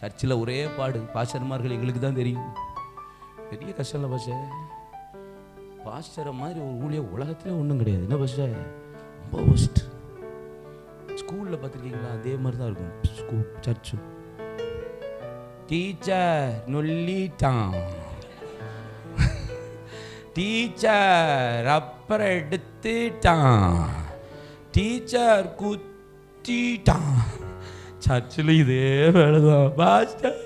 சர்ச்சில் ஒரே பாடு, பாஸ்டர்மார்கள் எங்களுக்கு தான் தெரியும். பெரிய கஷ்டம் இல்லை பாஸ்டர். பாஸ்டரை மாதிரி ஒரு ஊழியர் உலகத்திலே ஒன்றும் கிடையாது. என்ன பாஸ்டர், ரொம்ப ஒஸ்ட். ஸ்கூலில் பார்த்துருக்கீங்களா? அதே மாதிரி தான் இருக்கும் ஸ்கூல் சர்ச்சு. டீச்சர் நொல்லிட்டான், டீச்சர் அப்புறம் எடுத்துட்டான், டீச்சர் குத்திட்டான். சர்ச்சில் இதே வேலைதான் பாஸ்டர்.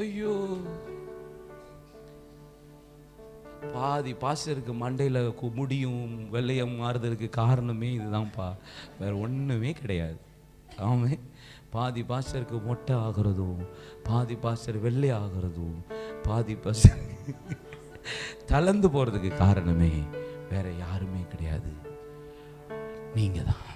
ஐயோ, பாதி பாஸ்டருக்கு மண்டையில் முடியும் வெள்ளையம் மாறுதலுக்கு காரணமே இதுதான்ப்பா, வேற ஒன்றுமே கிடையாது. ஆமாம், பாதி பாஸ்டருக்கு மொட்டை ஆகிறதும், பாதி பாஸ்டர் வெள்ளை ஆகிறதும், பாதி பாஸ்டர் தளர்ந்து போகிறதுக்கு காரணமே வேற யாருமே கிடையாது, நீங்கள் தான்.